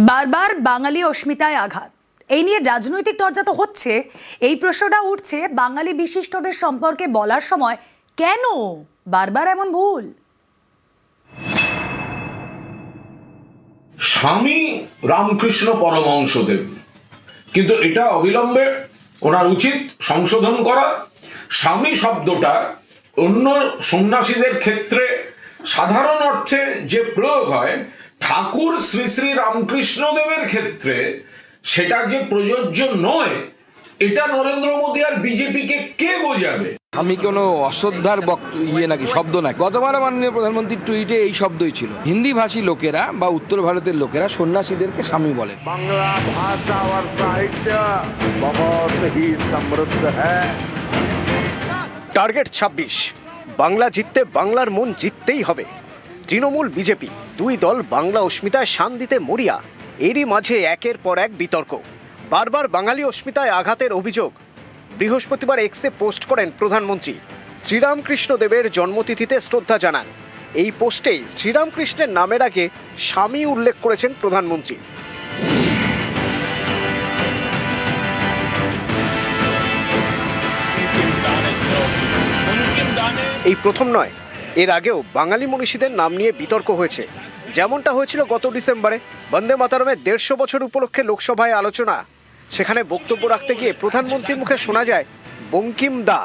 বারবার বাঙালি অস্মিতায় আঘাত, এই নিয়ে রাজনৈতিক চর্চা তো হচ্ছে। এই প্রশ্নটা উঠছে, বাঙালি বিশিষ্টদের সম্পর্কে বলার সময় কেন বারবার এমন ভুল? স্বামী রামকৃষ্ণ পরমহংসদেব, কিন্তু এটা অবিলম্বে ওনার উচিত সংশোধন করা। স্বামী শব্দটা অন্য সন্ন্যাসীদের ক্ষেত্রে সাধারণ অর্থে যে প্রয়োগ হয়, ঠাকুর শ্রী শ্রী রামকৃষ্ণ দেবের ক্ষেত্রে সেটা যে প্রযোজ্য নয়, এটা নরেন্দ্র মোদী আর বিজেপিকে কে বোঝাবে? আমি কোনো অশ্রদ্ধার নাকি শব্দ না। গতবার মাননীয় প্রধানমন্ত্রীর টুইটে এই শব্দই ছিল। হিন্দি ভাষী লোকেরা বা উত্তর ভারতের লোকেরা সন্ন্যাসীদেরকে স্বামী বলেন। বাংলা ভাষা और साहित्य बहुत ही समृद्ध है। টার্গেট 26, বাংলা জিততে বাংলার মন জিততেই হবে। তৃণমূল বিজেপি দুই দল বাংলা অস্মিতায় শান দিতে মরিয়া। এরই মাঝে একের পর এক বিতর্ক, বারবার বাঙালি অস্মিতায় আঘাতের অভিযোগ। বৃহস্পতিবার এক্সে পোস্ট করেন প্রধানমন্ত্রী, শ্রীরামকৃষ্ণ দেবের জন্মতিথিতে শ্রদ্ধা জানান। এই পোস্টেই শ্রীরামকৃষ্ণের নামের আগে স্বামী উল্লেখ করেছেন প্রধানমন্ত্রী। এই প্রথম নয়, এর আগেও বাঙালি মনীষীদের নাম নিয়ে বিতর্ক হয়েছে। যেমনটা হয়েছিল গত ডিসেম্বরে বন্দে মাতরমের 150 বছর উপলক্ষে লোকসভায় আলোচনা। সেখানে বক্তব্য রাখতে গিয়ে প্রধানমন্ত্রীর মুখে শোনা যায় বঙ্কিম দা।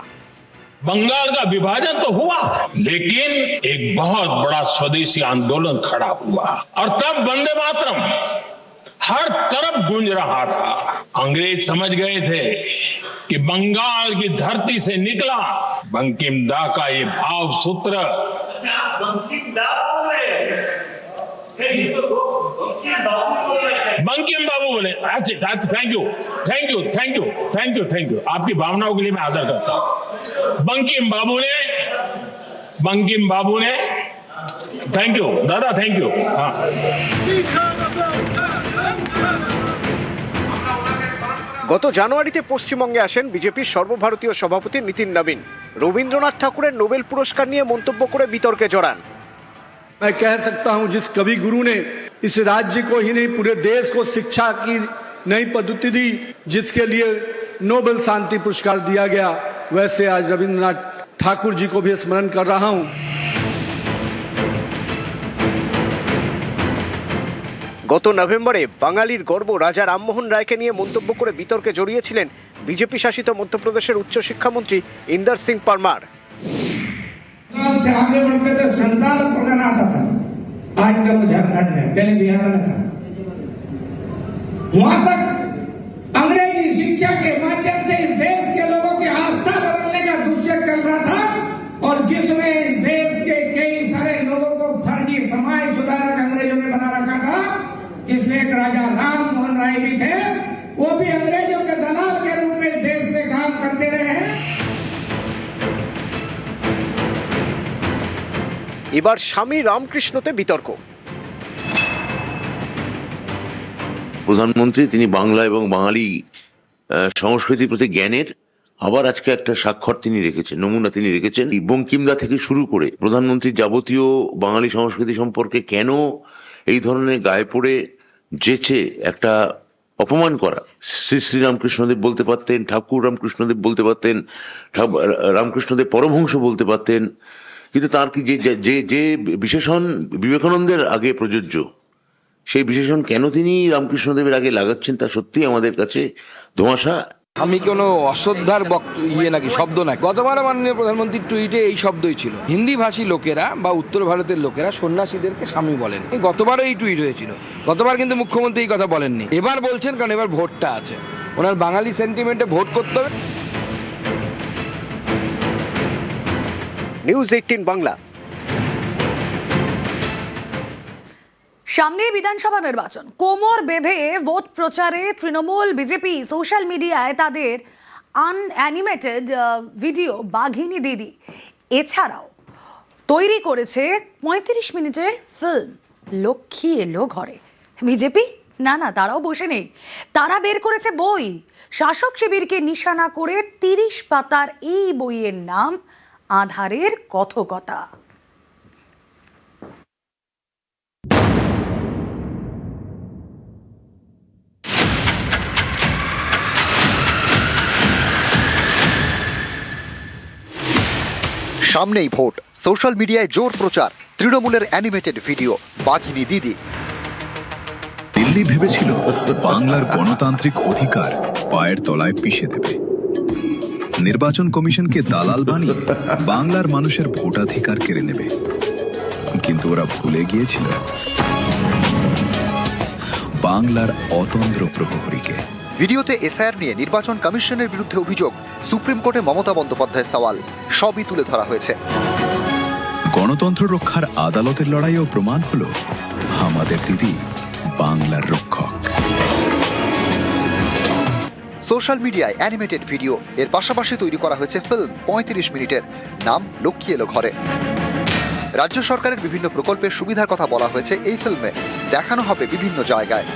बंगाल का विभाजन तो हुआ, लेकिन एक बहुत बड़ा स्वदेशी आंदोलन खड़ा हुआ और तब वंदे मातरम हर तरफ गूंज रहा था। अंग्रेज समझ गए थे कि बंगाल की धरती से निकला बंकिम दा का ये भाव सूत्र। बंकिम बाबू बोले, अच्छा thank you thank you thank you thank you thank you, आपकी भावनाओं के लिए मैं आदर करता हूं। बंकिम बाबू ने थैंक यू दादा, थैंक यू। हाँ, গত জানুয়ারিতে পশ্চিমবঙ্গে আসেন বিজেপির সর্বভারতীয় সভাপতি নীতিন নবীন। রবীন্দ্রনাথ ঠাকুরের নোবেল পুরস্কার নিয়ে মন্তব্য করে বিতর্কে জড়ান। मैं कह सकता हूं, जिस कवि गुरु ने इस राज्य को ही नहीं पूरे देश को शिक्षा की नई पद्धति दी, जिसके लिए नोबेल शांति पुरस्कार दिया गया, वैसे आज रविंद्रनाथ ठाकुर जी को भी स्मरण कर रहा हूं। গত নভেম্বরে বাঙালির গর্ব রাজা রামমোহন রায়কে নিয়ে মন্তব্য করে বিতর্কে জড়িয়েছিলেন বিজেপি শাসিত মধ্যপ্রদেশের উচ্চশিক্ষামন্ত্রী ইন্দর সিং পারমার। से आगे बढ़ते तो संतान प्रधान आता था, आज जब झारखंड में, पहले बिहार में था, वहां तक अंग्रेजी शिक्षा के माध्यम से इस देश के लोगों की आस्था बदलने का दुष्यंत चल रहा था, और जिसमें इस देश के कई सारे लोगों को फर्जी समाज सुधारक अंग्रेजों ने बना रखा था। इसमें एक राजा राम मोहन राय भी थे, वो भी अंग्रेजों के दलाल के रूप में देश में काम करते रहे हैं। এবার স্বামী রামকৃষ্ণতে বিতর্ক। প্রধানমন্ত্রী তিনি বাংলা এবং বাঙালি সংস্কৃতির প্রতি জ্ঞানের আবার আজকে একটা স্বাক্ষর তিনি রেখেছেন, নমুনা তিনি রেখেছেন। বঙ্কিমদা থেকে শুরু করে প্রধানমন্ত্রীর যাবতীয় বাঙালি সংস্কৃতি সম্পর্কে কেন এই ধরনের গায়ে পড়ে যেচে একটা অপমান করা। শ্রী শ্রী রামকৃষ্ণদেব বলতে পারতেন, ঠাকুর রামকৃষ্ণদেব বলতে পারতেন, রামকৃষ্ণদেব পরমহংস বলতে পারতেন, কিন্তু তার কি যে বিশেষণ বিবেকানন্দের আগে প্রযোজ্য, সেই বিশেষণ কেন তিনি রামকৃষ্ণদেবের আগে লাগাচ্ছেন, তা সত্যি আমাদের কাছে ধোঁয়াশা। আমি কোনো অশ্রদ্ধার নাকি শব্দ না। গতবার মাননীয় প্রধানমন্ত্রীর টুইটে এই শব্দই ছিল। হিন্দি ভাষী লোকেরা বা উত্তর ভারতের লোকেরা সন্ন্যাসীদেরকে স্বামী বলেন। গতবারও এই টুইট হয়েছিল। গতবার কিন্তু মুখ্যমন্ত্রী এই কথা বলেননি, এবার বলছেন, কারণ এবার ভোটটা আছে, ওনার বাঙালি সেন্টিমেন্টে ভোট করতে হবে। নিউজ 18 বাংলা। সামনে বিধানসভা নির্বাচন, কোমর বেঁধে ভোট প্রচারে তৃণমূল বিজেপি সোশ্যাল মিডিয়ায় তাদের আনঅ্যানিমেটেড ভিডিও বাঘিনী দিদি এছাড়াও তৈরি করেছে 35 মিনিটের ফিল্ম লক্ষ্মী এলো ঘরে। বিজেপি না, তারাও বসে নেই, তারা বের করেছে বই। শাসক শিবিরকে নিশানা করে 30 পাতার এই বইয়ের নাম আধারের কথকতা। সামনেই ভোট, সোশ্যাল মিডিয়ায় জোর প্রচার, তৃণমূলের অ্যানিমেটেড ভিডিও বাঘিনী দিদি। দিল্লি ভেবেছিল বাংলার গণতান্ত্রিক অধিকার পায়ের তলায় পিষে দেবে, নির্বাচন কমিশনকে দালাল বানিয়ে বাংলার মানুষের ভোটাধিকার কেড়ে নেবে। কিন্তু ওরা ভুলে গিয়েছিল বাংলার অতন্দ্র প্রহরীকে। ভিডিওতে এসআইআর নিয়ে নির্বাচন কমিশনের বিরুদ্ধে অভিযোগ, সুপ্রিম কোর্টে মমতা বন্দ্যোপাধ্যায়ের সওয়াল, সবই তুলে ধরা হয়েছে। গণতন্ত্র রক্ষার আদালতের লড়াইও প্রমাণ হলো আমাদের দিদি বাংলার রক্ষক। সোশ্যাল মিডিয়ায় অ্যানিমেটেড ভিডিও, এর পাশাপাশি তৈরি করা হয়েছে ফিল্ম 35 মিনিটের, নাম লক্ষ্মী এলো ঘরে। রাজ্য সরকারের বিভিন্ন প্রকল্পের সুবিধার কথা বলা হয়েছে এই ফিল্মে, দেখানো হবে বিভিন্ন জায়গায়।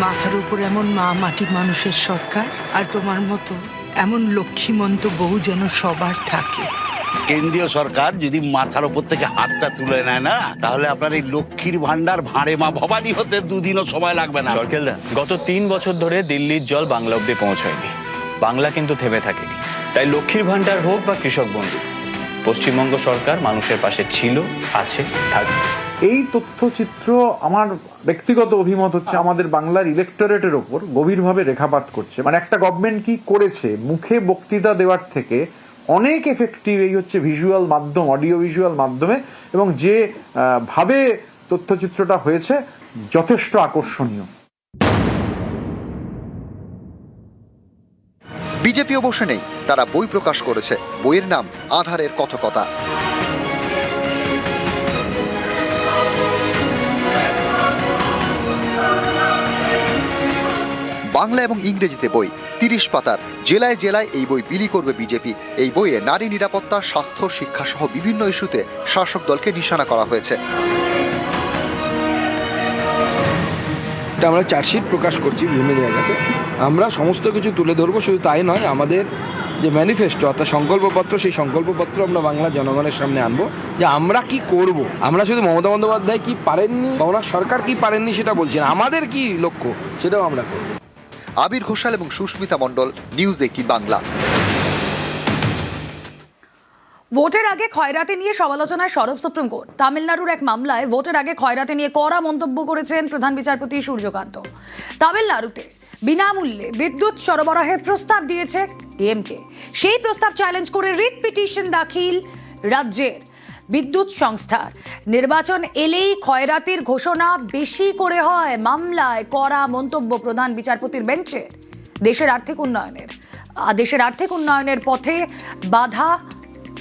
মাথার উপর এমন মা মাটি মানুষের সরকার, আর তোমার মতো এমন লক্ষ্মীমন্ত বউ যেন সবার থাকে। কেন্দ্রীয় সরকার যদি মাথার উপর থেকে হাতটা তুলে নেয় না, তাহলে আপনার এই লক্ষ্মীর ভান্ডার ভাঁড়ে মা ভবানী হতে দুদিনও সময় লাগবে না। সরকেলদা, গত 3 বছর ধরে দিল্লির জল বাংলা অব্দি পৌঁছায়নি, বাংলা কিন্তু থেমে থাকেনি। তাই লক্ষ্মীর ভান্ডার হোক বা কৃষক বন্ধু, পশ্চিমবঙ্গ সরকার মানুষের পাশে ছিল, আছে, থাকবে। এই তথ্যচিত্র আমার ব্যক্তিগত অভিমত হচ্ছে আমাদের বাংলার ইলেকটোরেটের ওপর গভীরভাবে রেখাপাত করছে। মানে একটা গভর্নমেন্ট কি করেছে, মুখে বক্তৃতা দেওয়ার থেকে অনেক এফেক্টিভ এই হচ্ছে ভিজুয়াল মাধ্যম, অডিও ভিজুয়াল মাধ্যমে, এবং যে ভাবে তথ্যচিত্রটা হয়েছে যথেষ্ট আকর্ষণীয়। বিজেপি অবশ্য নেই, তারা বই প্রকাশ করেছে, বইয়ের নাম আধারের কথকতা। বাংলা এবং ইংরেজিতে বই, 30 পাতার, জেলায় জেলায় এই বই বিলি করবে বিজেপি। এই বইয়ে নারী নিরাপত্তা, স্বাস্থ্য, শিক্ষা সহ বিভিন্ন ইস্যুতে শাসক দলকে নিশানা করা হয়েছে। আমরা চার্জশিট প্রকাশ করছি বিভিন্ন জায়গাতে, আমরা সমস্ত কিছু তুলে ধরবো। শুধু তাই নয়, আমাদের যে ম্যানিফেস্টো অর্থাৎ সংকল্পপত্র, সেই সংকল্পপত্র আমরা বাংলা জনগণের সামনে আনবো, যে আমরা কি করব। আমরা শুধু মমতা বন্দ্যোপাধ্যায় কি পারেননি বা ওনার সরকার কি পারেননি সেটা বলছি না, আমাদের কি লক্ষ্য সেটাও আমরা করব। আবির ঘোষাল এবং সুস্মিতা মণ্ডল, নিউজ 18 বাংলা। ভোটের আগে খয়রাতি নিয়ে সমালোচনায় সরব সুপ্রিম কোর্ট। তামিলনাড়ুর এক মামলায় ভোটের আগে খয়রাতি নিয়ে কড়া মন্তব্য করেছেন প্রধান বিচারপতি সূর্যকান্ত। তামিলনাড়ুতে বিনামূল্যে বিদ্যুৎ সরবরাহের প্রস্তাব দিয়েছে ডিএমকে। সেই প্রস্তাব চ্যালেঞ্জ করে রিট পিটিশন দাখিল রাজ্যের বিদ্যুৎ সংস্থার। নির্বাচন এলেই খয়রাতির ঘোষণা বেশি করে হয়। মামলায় কড়া মন্তব্য প্রধান বিচারপতির বেঞ্চের। দেশের আর্থিক উন্নয়নের পথে বাধা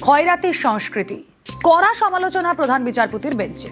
খয়রাতির সংস্কৃতি। কড়া সমালোচনা প্রধান বিচারপতির বেঞ্চে।